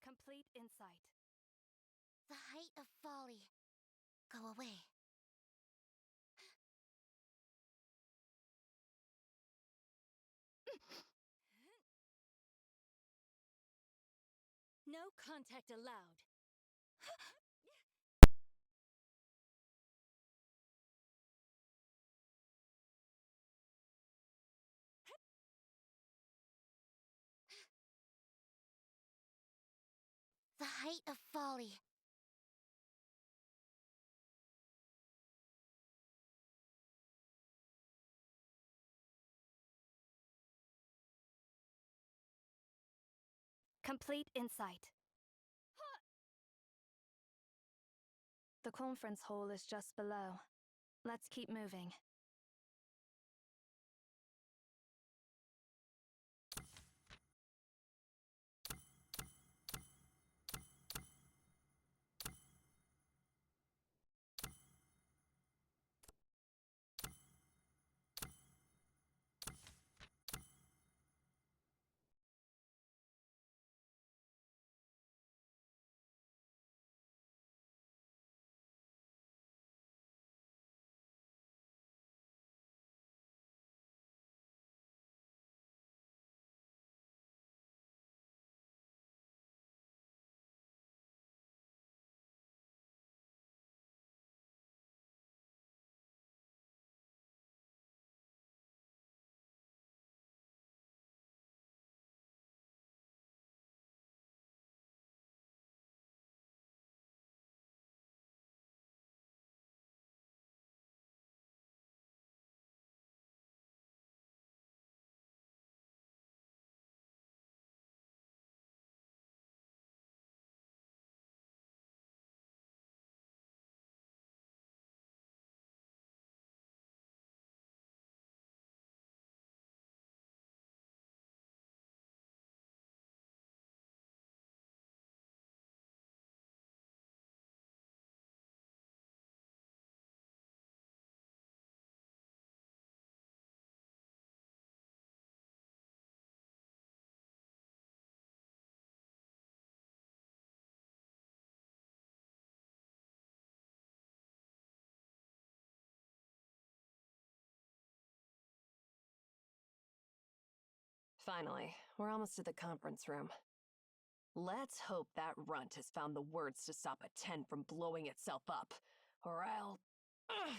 Complete insight. The height of folly. Go away. No contact allowed. The height of folly. Complete insight. The conference hall is just below. Let's keep moving. Finally, we're almost at the conference room. Let's hope that runt has found the words to stop a 10 from blowing itself up, or I'll... Ugh.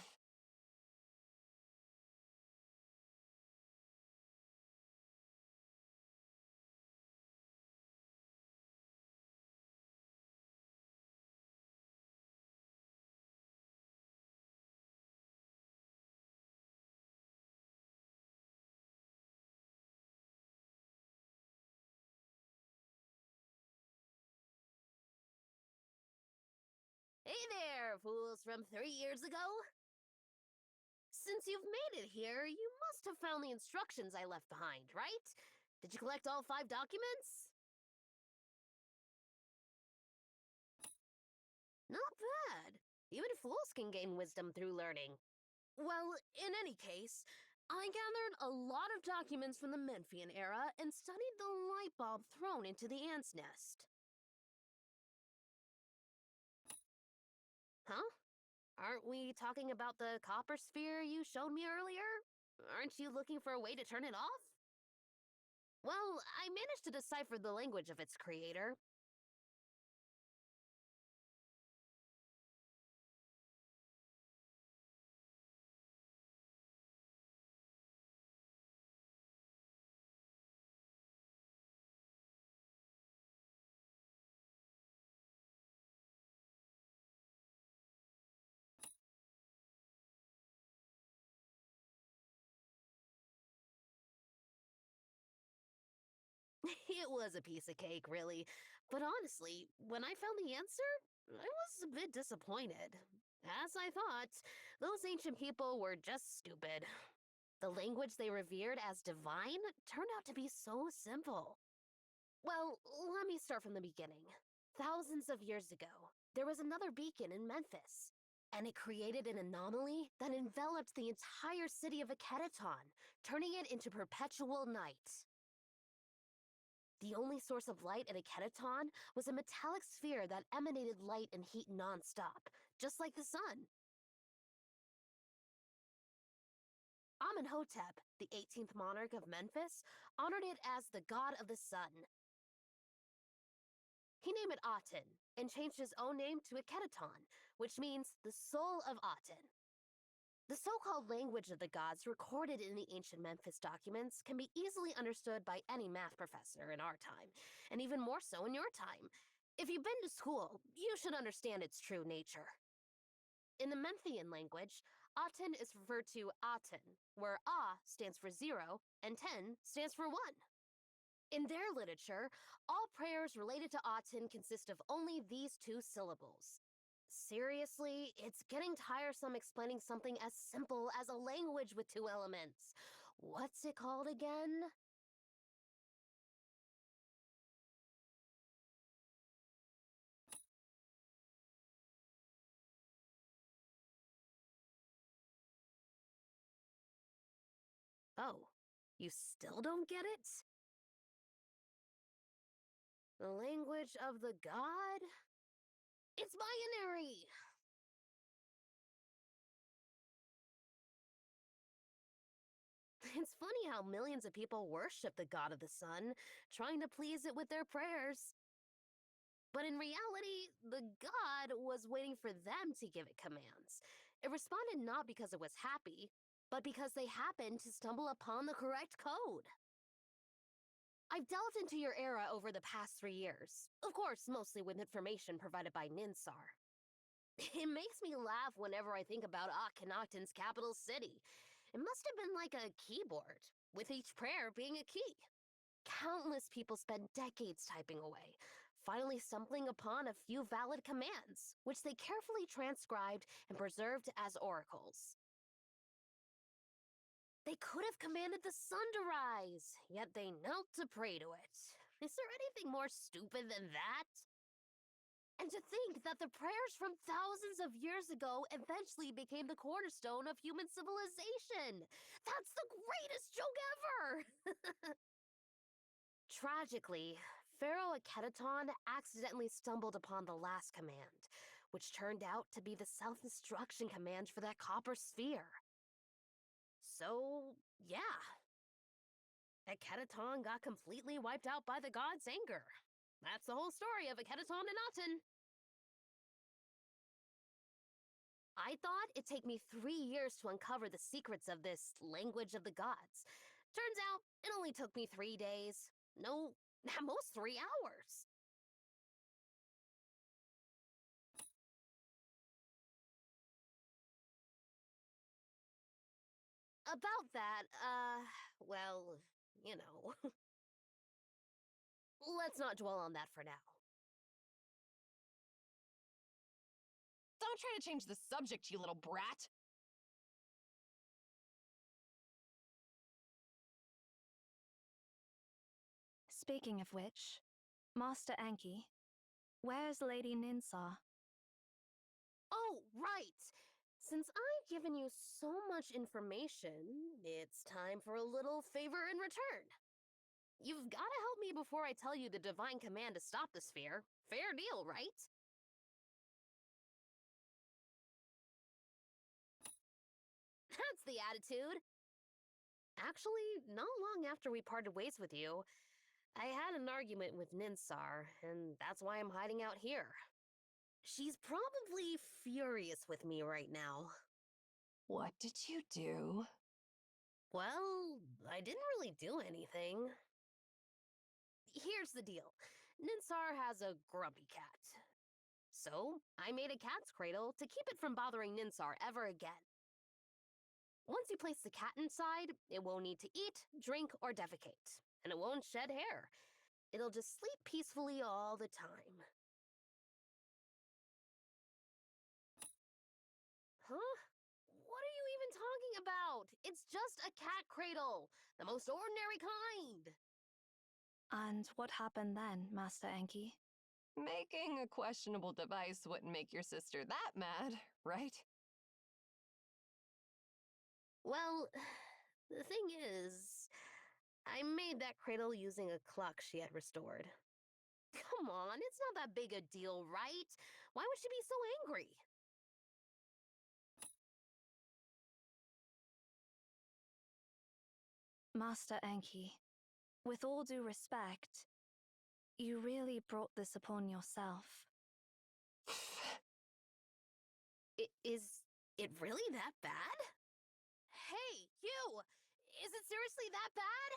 Hey there, fools from 3 years ago! Since you've made it here, you must have found the instructions I left behind, right? Did you collect all 5 documents? Not bad. Even fools can gain wisdom through learning. Well, in any case, I gathered a lot of documents from the Memphian era and studied the light bulb thrown into the ant's nest. Huh? Aren't we talking about the copper sphere you showed me earlier? Aren't you looking for a way to turn it off? Well, I managed to decipher the language of its creator. It was a piece of cake, really. But honestly, when I found the answer, I was a bit disappointed. As I thought, those ancient people were just stupid. The language they revered as divine turned out to be so simple. Well, let me start from the beginning. Thousands of years ago, there was another beacon in Memphis, and it created an anomaly that enveloped the entire city of Akedaton, turning it into perpetual night. The only source of light at a cataton was a metallic sphere that emanated light and heat nonstop, just like the sun. Amenhotep, the 18th monarch of Memphis, honored it as the god of the sun. He named it Aten and changed his own name to Akhenaton, which means the soul of Aten. The so-called language of the gods recorded in the ancient Memphis documents can be easily understood by any math professor in our time, and even more so in your time. If you've been to school, you should understand its true nature. In the Memphian language, Aten is referred to Aten, where A stands for 0 and Ten stands for 1. In their literature, all prayers related to Aten consist of only these two syllables. Seriously, it's getting tiresome explaining something as simple as a language with two elements. What's it called again? Oh, you still don't get it? The language of the god? It's binary! It's funny how millions of people worship the god of the sun, trying to please it with their prayers. But in reality, the god was waiting for them to give it commands. It responded not because it was happy, but because they happened to stumble upon the correct code. I've delved into your era over the past 3 years, of course, mostly with information provided by Ninsar. It makes me laugh whenever I think about Akhenaten's capital city. It must have been like a keyboard, with each prayer being a key. Countless people spent decades typing away, finally stumbling upon a few valid commands, which they carefully transcribed and preserved as oracles. They could have commanded the sun to rise, yet they knelt to pray to it. Is there anything more stupid than that? And to think that the prayers from thousands of years ago eventually became the cornerstone of human civilization! That's the greatest joke ever! Tragically, Pharaoh Akhenaton accidentally stumbled upon the last command, which turned out to be the self-destruction command for that copper sphere. So, yeah. Akhenaton got completely wiped out by the god's anger. That's the whole story of Akhenaton and Aten. I thought it'd take me 3 years to uncover the secrets of this language of the gods. Turns out, it only took me 3 days. No, at most 3 hours. About that, well, you know. Let's not dwell on that for now. Don't try to change the subject, you little brat! Speaking of which, Master Enki, where's Lady Ninsar? Oh, right! Since I've given you so much information, it's time for a little favor in return. You've gotta help me before I tell you the divine command to stop the sphere. Fair deal, right? That's the attitude. Actually, not long after we parted ways with you, I had an argument with Ninsar, and that's why I'm hiding out here. She's probably furious with me right now. What did you do? Well, I didn't really do anything. Here's the deal. Ninsar has a grumpy cat. So, I made a cat's cradle to keep it from bothering Ninsar ever again. Once you place the cat inside, it won't need to eat, drink, or defecate, and it won't shed hair. It'll just sleep peacefully all the time. Huh? What are you even talking about? It's just a cat cradle, the most ordinary kind. And what happened then, Master Enki? Making a questionable device wouldn't make your sister that mad, right? Well, the thing is, I made that cradle using a clock she had restored. Come on, it's not that big a deal, right? Why would she be so angry? Master Enki, with all due respect, you really brought this upon yourself. Is it really that bad? Hey, you! Is it seriously that bad?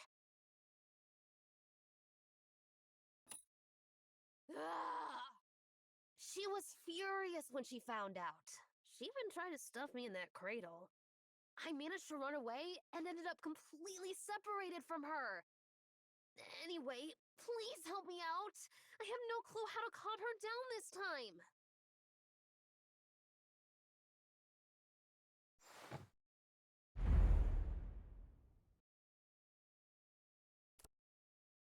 Ugh! She was furious when she found out. She even tried to stuff me in that cradle. I managed to run away and ended up completely separated from her. Anyway, please help me out. I have no clue how to calm her down this time.